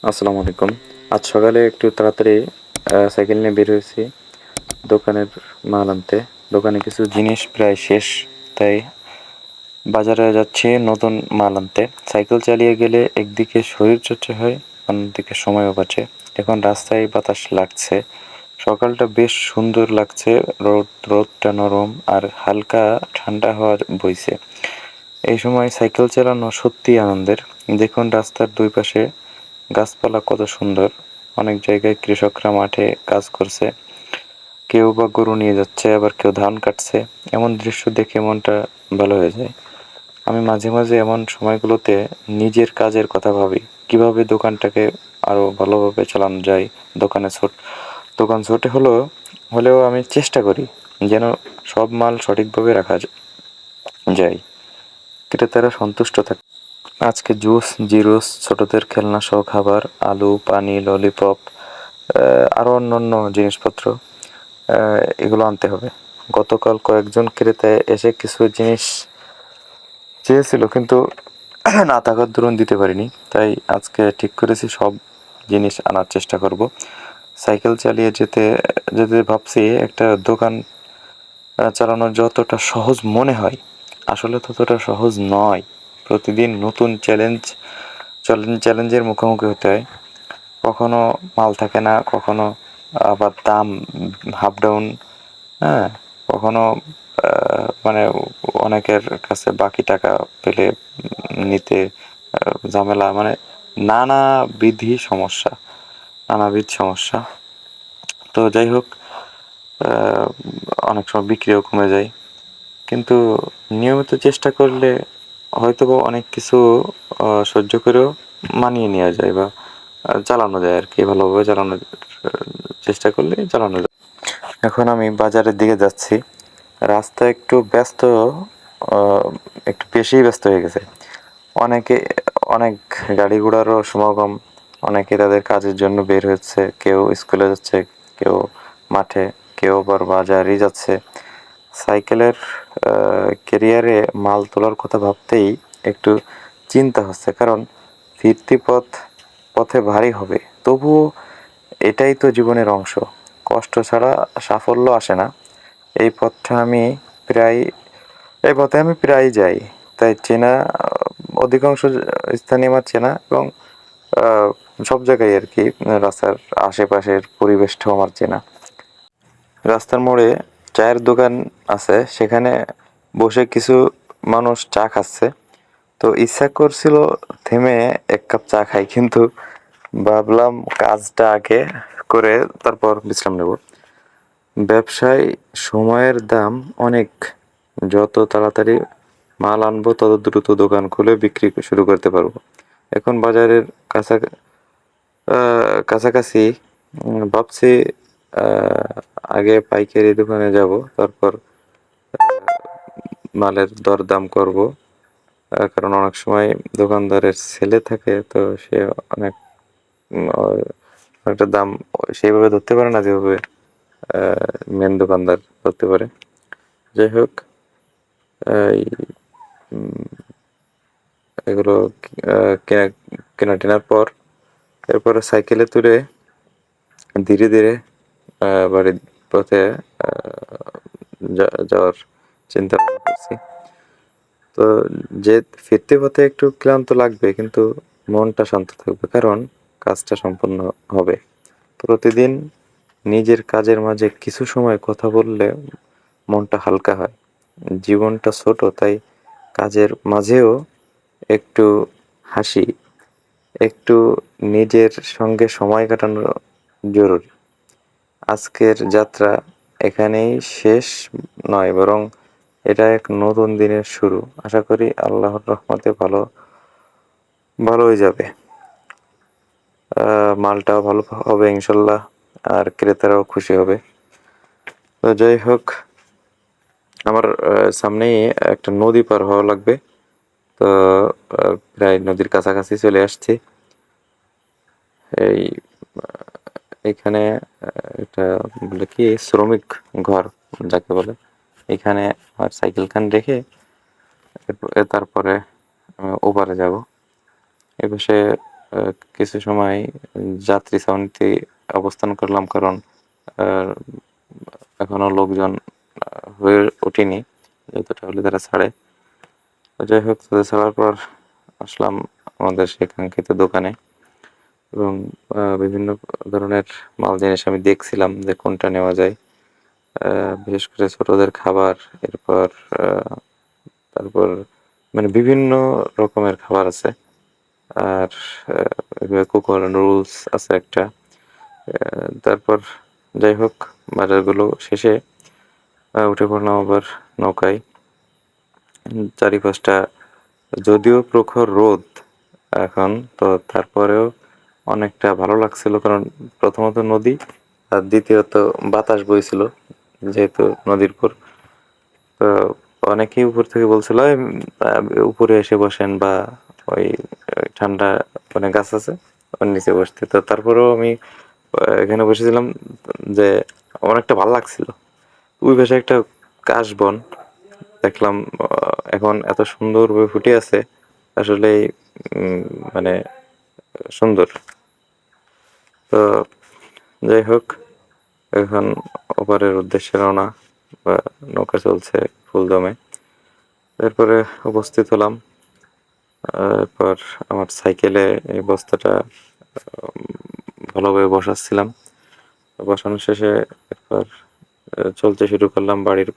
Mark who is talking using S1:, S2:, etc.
S1: আসসালামু আলাইকুম। আজ সকালে একটু তাড়াতাড়ি সাইকেল নিয়ে বের হয়েছি দোকানের মাল আনতে। দোকানে কিছু জিনিস প্রায় শেষ, তাই বাজারে যাচ্ছি নতুন মাল আনতে। সাইকেল চালিয়ে গেলে একদিকে শরীরচর্চা হয়, অন্যদিকে সময়ও বাঁচে। এখন রাস্তায় বাতাস লাগছে, সকালটা বেশ সুন্দর লাগছে। রোদটা নরম আর হালকা ঠান্ডা হাওয়া বইছে। এই সময় সাইকেল চালানো সত্যিই আনন্দের। দেখুন রাস্তার দুই পাশে গাছপালা কত সুন্দর। অনেক জায়গায় কৃষকরা মাঠে কাজ করছে, কেউ বা গরু নিয়ে যাচ্ছে, আবার কেউ ধান কাটছে। এমন দৃশ্য দেখে মনটা ভালো হয়ে যায়। আমি মাঝে মাঝে এমন সময়গুলোতে নিজের কাজের কথা ভাবি, কিভাবে দোকানটাকে আরো ভালোভাবে চালানো যায়। দোকানে ছোট দোকান ছোট হলেও আমি চেষ্টা করি যেন সব মাল সঠিকভাবে রাখা যায়, ক্রেতারা সন্তুষ্ট থাকে। আজকে জুস, জিরোস, ছোটদের খেলনা সহ খাবার, আলু, পানি, ললিপপ, আরো অন্যান্য জিনিসপত্র, এগুলো আনতে হবে। গতকাল কয়েকজন ক্রেতা এসে কিছু জিনিস চেয়েছিল, কিন্তু না থাকার দরুন দিতে পারিনি। তাই আজকে ঠিক করেছি সব জিনিস আনার চেষ্টা করব। সাইকেল চালিয়ে যেতে যেতে ভাবছি একটা দোকান চালানো যতটা সহজ মনে হয়, আসলে ততটা সহজ নয়। প্রতিদিন নতুন চ্যালেঞ্জের মুখোমুখি হতে হয়। কখনো মাল থাকে না, কখনো আবার দাম হাফ ডাউন, হ্যাঁ, কখনো মানে অনেকের কাছে বাকি টাকা পেলে নিতে ঝামেলা, মানে নানাবিধ সমস্যা। তো যাই হোক, আহ, অনেক সময় বিক্রিও কমে যায়, কিন্তু নিয়মিত চেষ্টা করলে হয়তোবা অনেক কিছু সহ্য করেও মানিয়ে নেওয়া যায়, বা চালানো যায় আর কি। ভালোভাবে চালানোর চেষ্টা করলে চালানো যায়। এখন আমি বাজারের দিকে যাচ্ছি। রাস্তা একটু ব্যস্ত, আহ, একটু বেশিই ব্যস্ত হয়ে গেছে। অনেকে অনেক গাড়ি ঘোড়ারও সমাগম। অনেকে তাদের কাজের জন্য বের হচ্ছে, কেউ স্কুলে যাচ্ছে, কেউ মাঠে, কেউ আবার বাজারে যাচ্ছে। সাইকেলের ক্যারিয়ারে মাল তোলার কথা ভাবতেই একটু চিন্তা হচ্ছে, কারণ ফিরতি পথে ভারী হবে। তবুও এটাই তো জীবনের অংশ। কষ্ট ছাড়া সাফল্য আসে না। এই পথটা আমি প্রায় এই পথে আমি প্রায়ই যাই, তাই চেনা অধিকাংশ স্থানই আমার চেনা, এবং আহ, সব জায়গায় আর কি। রাস্তার আশেপাশের পরিবেশটাও আমার চেনা। রাস্তার মোড়ে চায়ের দোকান আছে, সেখানে বসে কিছু মানুষ চা খাচ্ছে। তো ইচ্ছা করছিল থেমে এক কাপ চা খাই, কিন্তু ভাবলাম কাজটা আগে করে তারপর বিশ্রাম নেব। ব্যবসায় সময়ের দাম অনেক। যত তাড়াতাড়ি মাল আনবো তত দ্রুত দোকান খুলে বিক্রি শুরু করতে পারবো। এখন বাজারের কাছাকাছি। ভাবছি আহ, আগে পাইকারি দোকানে যাব, তারপর মালের দরদাম করব। কারণ অনেক সময় দোকানদারের ছেলে থাকে, তো সে অনেক একটা দাম সেইভাবে ধরতে পারে না, যেভাবে মেন দোকানদার ধরতে পারে। যাই হোক, এই এগুলো কেনা কেনাটেনার পর এরপরে সাইকেলে তুলে ধীরে ধীরে বাড়ির পথে যাওয়ার চিন্তা ভাবনা করছি। তো যে ফিরতে পথে একটু ক্লান্ত লাগবে, কিন্তু মনটা শান্ত থাকবে, কারণ কাজটা সম্পূর্ণ হবে। প্রতিদিন নিজের কাজের মাঝে কিছু সময় কথা বললে মনটা হালকা হয়। জীবনটা ছোট, তাই কাজের মাঝেও একটু হাসি, একটু নিজের সঙ্গে সময় কাটানো জরুরি। আজকের যাত্রা এখানেই শেষ নয়, বরং এটা এক নতুন দিনের শুরু। আশা করি আল্লাহর রহমতে ভালোই যাবে। মালটাও ভালো হবে ইনশাল্লাহ, আর ক্রেতারাও খুশি হবে। তো যাই হোক, আমার সামনেই একটা নদী পার হওয়া লাগবে। তো প্রায় নদীর কাছাকাছি চলে আসছি। এই এখানে একটা বলে কি শ্রমিক ঘর যাকে বলে, এখানে আমার সাইকেলখান রেখে তারপরে ওপারে যাব। এ পাশে কিছু সময় যাত্রী ছাউনিতে অবস্থান করলাম কারণ আ এখনো লোকজন হয়ে ওঠেনি। যতটা হলে তারা ছাড়ে। তো যাই হোক তাদের ছাড়ার পর আসলাম আমাদের সেই কাঙ্ক্ষিত দোকানে এবং বিভিন্ন ধরনের মাল জিনিস আমি দেখছিলাম যে কোনটা নেওয়া যায়। আ বিশেষ করে ছোটদের খাবার, এরপর আ তারপর মানে বিভিন্ন রকমের খাবার আছে। আর কোকো নুডলস আছে একটা। তারপর যাই হোক বাজারগুলো শেষে উঠে পড়লাম আবার নৌকায়। চারিপাশটা যদিও প্রখর রোদ এখন, তো তারপরেও অনেকটা ভালো লাগছিল কারণ প্রথমত নদী আর দ্বিতীয়ত বাতাস বইছিল যেহেতু নদীর উপর। তো অনেকেই উপর থেকে বলছিল, "এই উপরে এসে বসেন বা ওই ঠান্ডা মানে গাছ আছে ওর নিচে বসতে।" তো তারপরেও আমি এখানে বসেছিলাম যে অনেকটা ভাল লাগছিল। ওই পাশে একটা কাশবন দেখলাম এখন এত সুন্দরভাবে ফুটে আছে আসলেই মানে সুন্দর। তো যাই হোক এখন ওপারের উদ্দেশ্যে রওনা বা নৌকা চলছে ফুল দমে। এরপরে উপস্থিত হলাম। এরপর আমার সাইকেলে এই বস্তাটা উম ভালোভাবে বসাচ্ছিলাম। বসানো শেষে এরপর চলতে শুরু করলাম বাড়ির